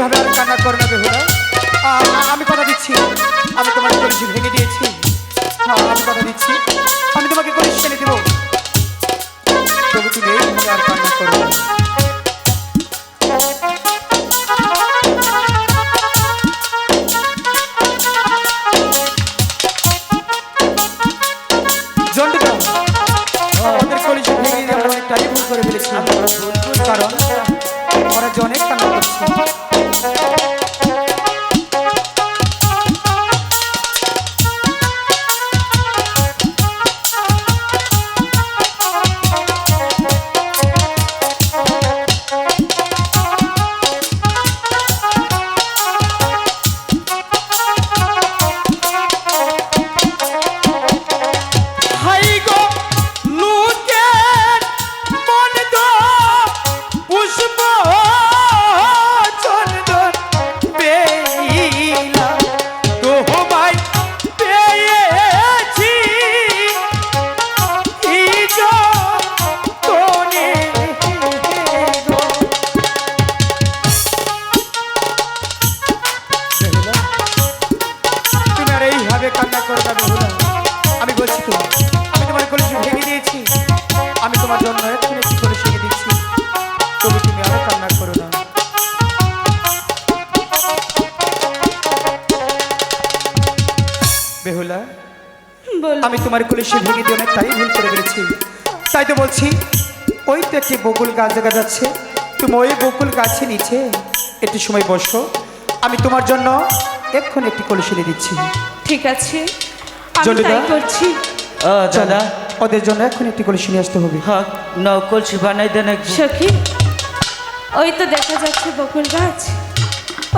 এইভাবে আর কান্না করো না বেহুলা। আমি কথা দিচ্ছি, আমি তোমার কলসি ভেঙে দিয়েছি। আমি কথা দিচ্ছি, আমি তোমাকে কলসি এনে দেবো। তবু তুমি এইভাবে আর কান্না করো না। আমাদের কলসি ভেঙে দিয়ে আমরা অনেকটাই ভুল করে ফেলেছি, কারণ ওরা যে অনেক কান্না করছে। আমি বলছি তো, আমি তোমার কলসি ভেঙে দিয়েছি, আমি তোমার জন্য এখন একটি কলসি এনে দিচ্ছি, তবু তুমি আরো কান্না করো না। বেহুলা, আমি তোমার কলসি ভেঙে দিয়ে অনেকটাই ভুল করে ফেলেছি, তাই তো বলছি ওই তো একটি বকুল গাছ দেখা যাচ্ছে, তুমি ওই বকুল গাছের নিচে একটু সময় বসো, আমি তোমার জন্য এখন একটি কলসি এনে দিচ্ছি। ঠিক আছে, আমি তাই করছি। দাদা, ওদের জন্য এখন একটি কলসি নিয়ে আসতে হবে। হ্যাঁ, নাও কলসি বানাই দেন। সখী, ওই তো দেখা যাচ্ছে বকুল গাছ,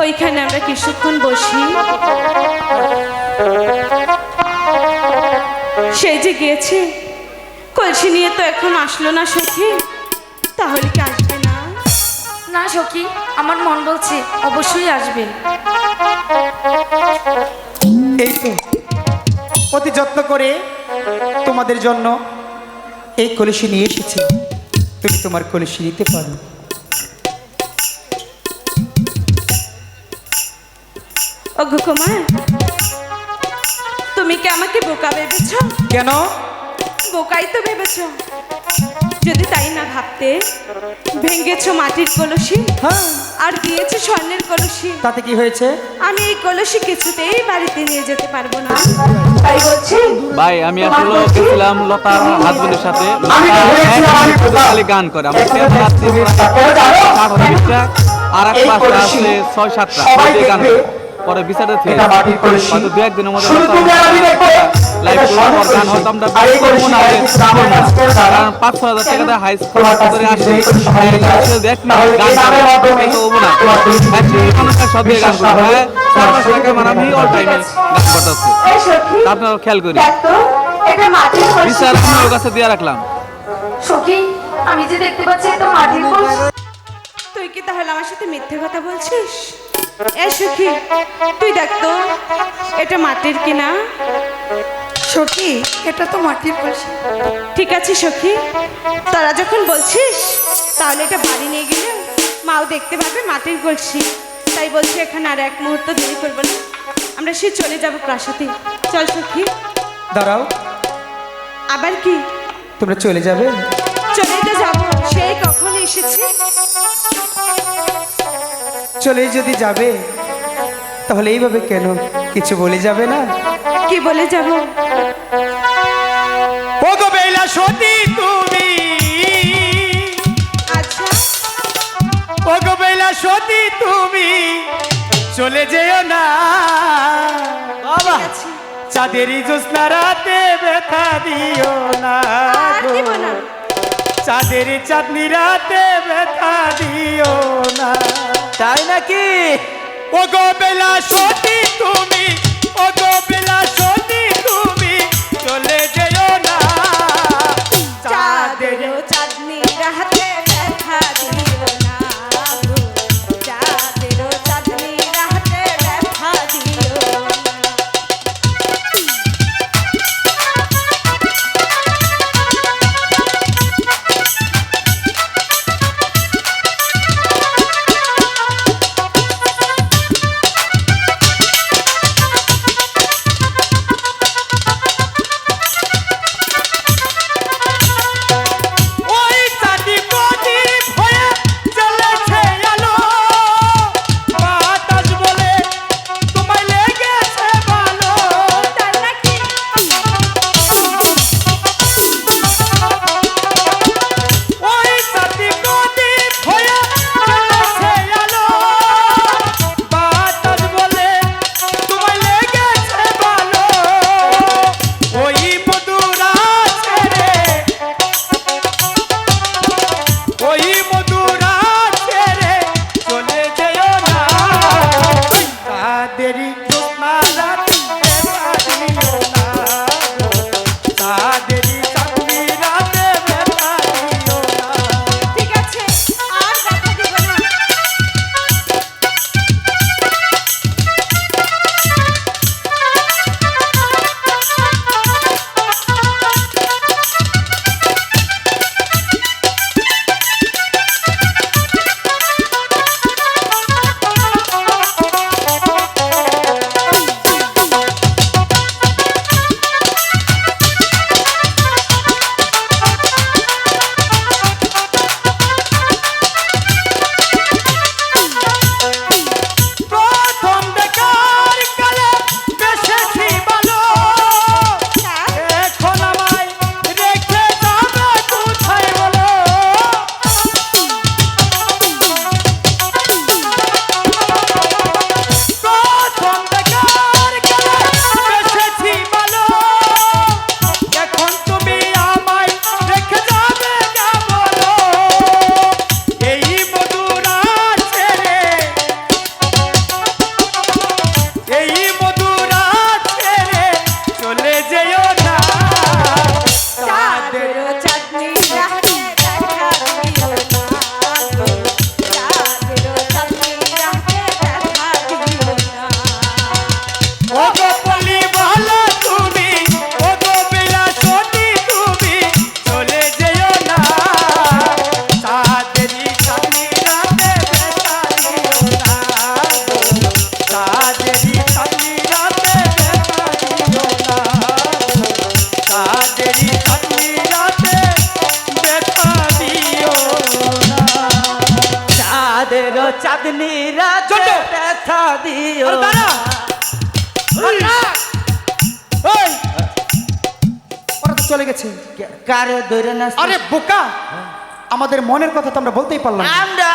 ওইখানে আমরা কিছুক্ষণ বসি। সেই যে গিয়েছে, কলসি নিয়ে তো এখন আসলো না সখী, তাহলে কি আসবে না? না সখী, আমার মন বলছে অবশ্যই আসবে। এই তো অতি যত্ন করে তোমাদের জন্য এই কলসি নিয়ে এসেছি, তুমি তোমার কলসি নিতে পারো। ওগো কুমার, তুমি কি আমাকে বোকা ভেবেছ? কেন? বোকাই তো ভেবেছ। যদি তাই না ভাবতে, ভেঙেছো মাটির কলসি আর দিয়েছো স্বর্ণের কলসি, তাতে কি হয়েছে? আমি এই কলসি কিছুতেই বাড়িতে নিয়ে যেতে পারবো না, তাই বলছি। ভাই আমি আসলে গেছিলাম লতার হাজবেন্ডের সাথে, খালি গান করে আমার আর এক পাশে আসলে 6-7টা গান করে। পরে বিচারে হয়তো 2-1 দিনের মধ্যে লাইভ করবো, গান হয়তো আমরা করবো না, কারণ 5-6 হাজার টাকা হাই স্কুল করে আসি, দেখ না গান হবো না, সব দিয়ে গান করবো। হ্যাঁ, 4-5 টাকা মানে আমি অল টাইমে গান করতেছি, আপনারা খেয়াল করি। বিচার আমি ওর কাছে দিয়ে রাখলাম। সখী, আমি যে দেখতে পাচ্ছি এটা মাটির কলসি। তুই কি তাহলে আমার সাথে মিথ্যে কথা বলছিস? এ সখী, তুই দেখ তো এটা মাটির কিনা। সখী, এটা তো মাটির কলসি। ঠিক আছে সখী, তোরা যখন বলছিস তাহলে এটা বাড়ি নিয়ে গেলে মাও দেখতে পাবে মাটির কলসি, তাই বলছি এখানে আর এক মুহূর্ত দেরি করবো না, আমরা সে চলে যাব প্রাসাদে। চল সখী। দাঁড়াও, আবার কি? তোমরা চলে যাবে? চলে তো যাবো, সেই কখন এসেছে। চলে যদি যাবে তাহলে এইভাবে কেন, কিছু বলে যাবে না? কি বলে যাব? ওগো বেলা সতী তুমি, আচ্ছা ওগো বেলা সতী তুমি চলে যেও না বাবা, চাঁদেরই জ্যোৎস্না রাতে ব্যথা দিও না আর দিব না। চাঁদের চাঁদনি রাতে ব্যথা দিও না। তাই নাকি? ওগো বেলা সতী তুমি, ওগো বেলা সতী তুমি চলে যেও না, চাঁদের চাঁদনি রাতে ব্যথা দিও না, চাঁদের চাঁদনি রাতে ব্যথা দিও না। চাঁদনি রাতে চন্দ্র! ব্যথা দিও আরে দাঁড়া! এই! ওরা তো চলে গেছে। কারে ধরে না আরে বোকা, আমাদের মনের কথা তো আমরা বলতেই পারলাম না। আমরা